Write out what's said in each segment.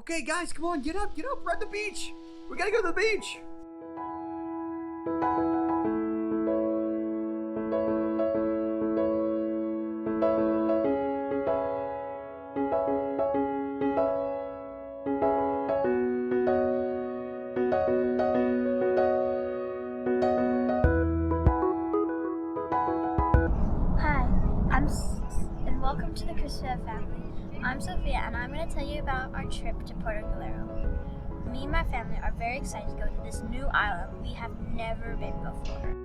Okay, guys, come on, get up, we're at the beach. We gotta go to the beach. Hi, and welcome to the Christopher family. I'm Sophia, and I'm going to tell you about our trip to Puerto Galera. Me and my family are very excited to go to this new island we have never been before.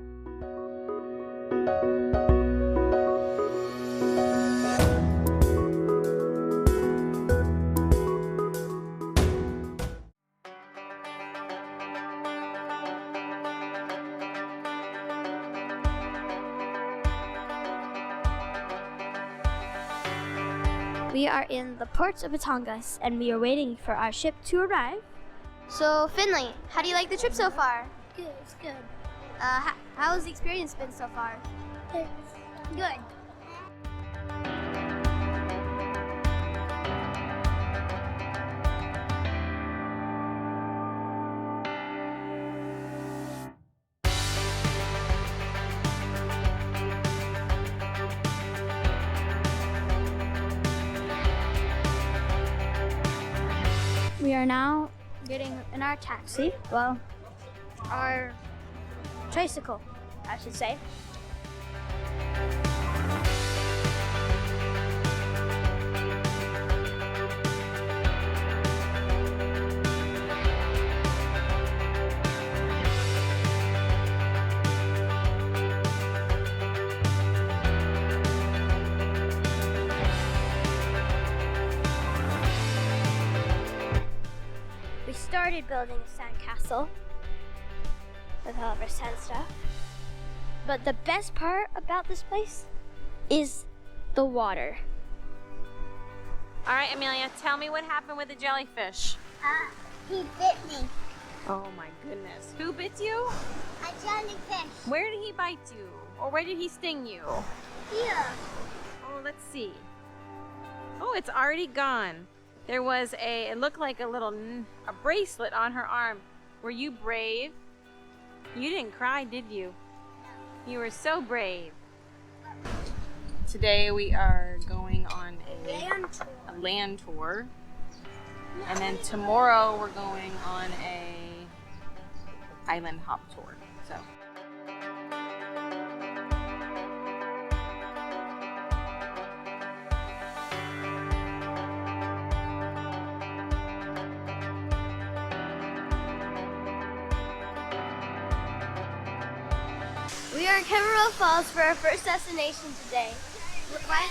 We are in the port of Batangas, and we are waiting for our ship to arrive. So, Finley, how do you like the trip so far? Good, it's good. How has the experience been so far? It's good. We are now getting in our taxi. Well, our tricycle, I should say. We started building a sandcastle with all of our sand stuff. But the best part about this place is the water. All right, Amelia, tell me what happened with the jellyfish. He bit me. Oh my goodness. Who bit you? A jellyfish. Where did he bite you? Or where did he sting you? Here. Oh, let's see. Oh, it's already gone. There was it looked like a bracelet on her arm. Were you brave? You didn't cry, did you? You were so brave. Today we are going on a land tour. And then tomorrow we're going on a island hop tour. So We are in Tamaraw Falls for our first destination today. What?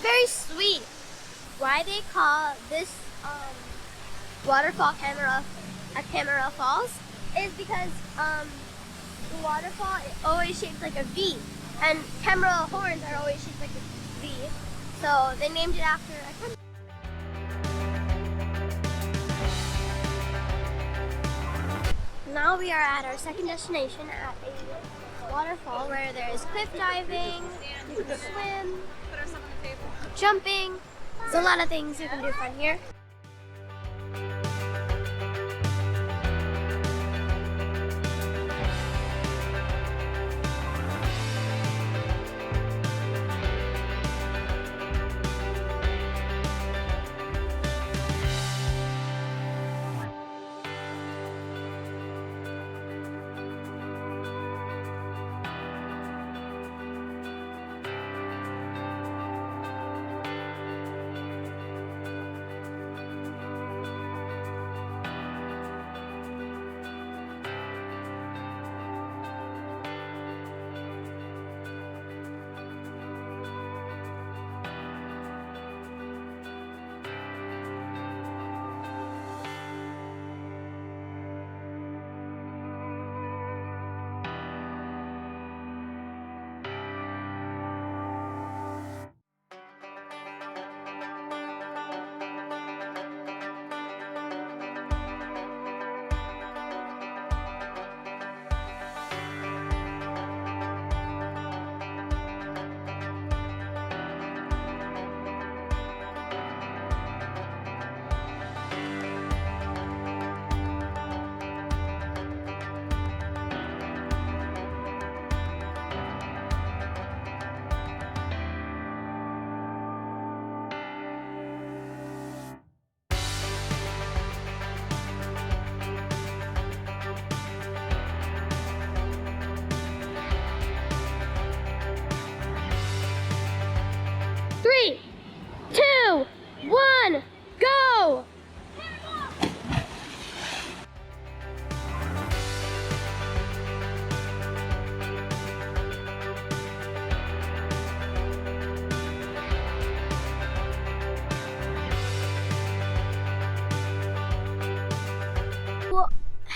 Very sweet. Why they call this waterfall Tamaraw Falls is because the waterfall is always shaped like a V, and Tamaraw horns are always shaped like a V. So they named it after a Tamaraw. Now we are at our second destination at a waterfall where there is cliff diving, you can swim, jumping. There's a lot of things you can do fun here.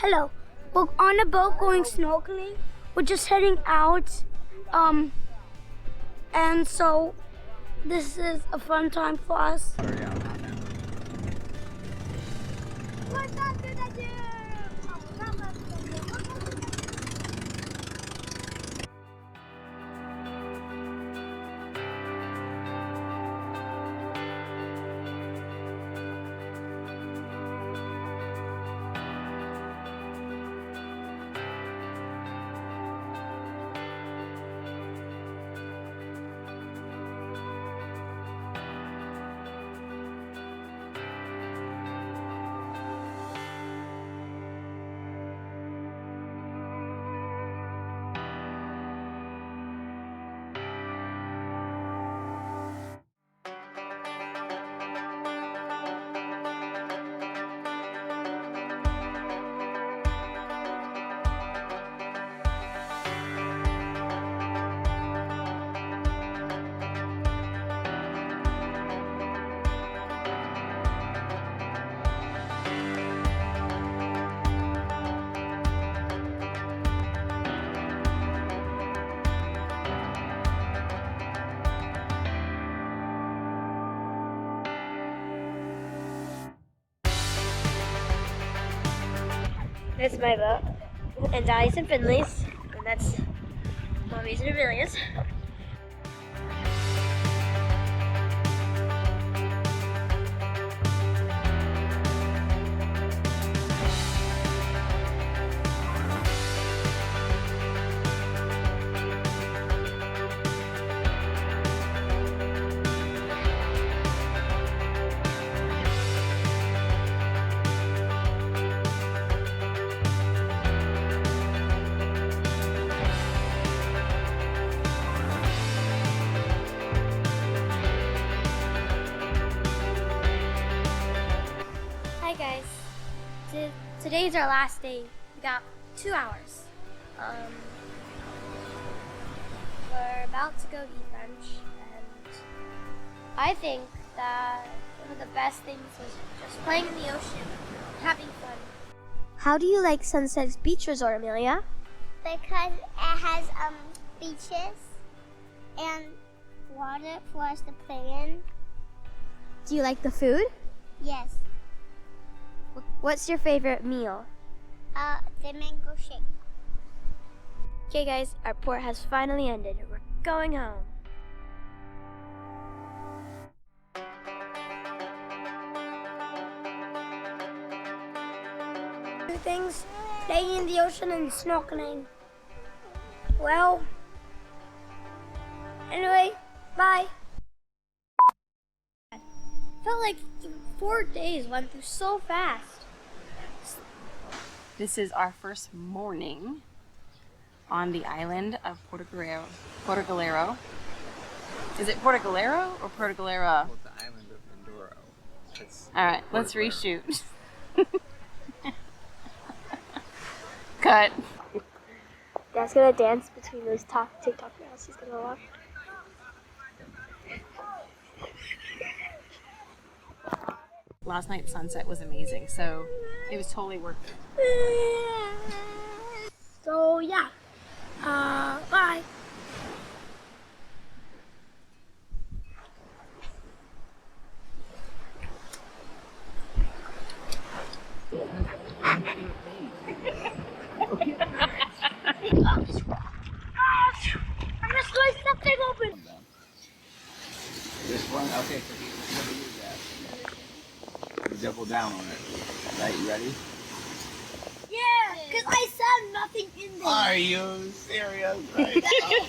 Hello. We're on a boat going snorkeling. We're just heading out. And so this is a fun time for us. That's my boat, and Daddy's and Finley's, and that's Mommy's and Amelia's. Hi guys, today's our last day. We got 2 hours. We're about to go eat lunch, and I think that one of the best things was just playing in the ocean, having fun. How do you like Sunset's Beach Resort, Amelia? Because it has beaches and water for us to play in. Do you like the food? Yes. What's your favorite meal? The mango shake. Okay guys, our port has finally ended. We're going home. Two things, playing in the ocean and snorkeling. Well, anyway, bye. Felt like 4 days went through so fast. This is our first morning on the island of Puerto Galera. Is it Puerto Galera or Puerto Galera? Well, the island of Mindoro. All right, let's reshoot. Cut. Dad's gonna dance between those TikTok girls he's gonna watch. Last night's sunset was amazing, so it was totally worth it. So yeah, bye. I'm gonna slice that thing open. This one? Okay, so we're gonna use that. You double down on it. Right, you ready? Yeah, because I saw nothing in there. Are you serious right now?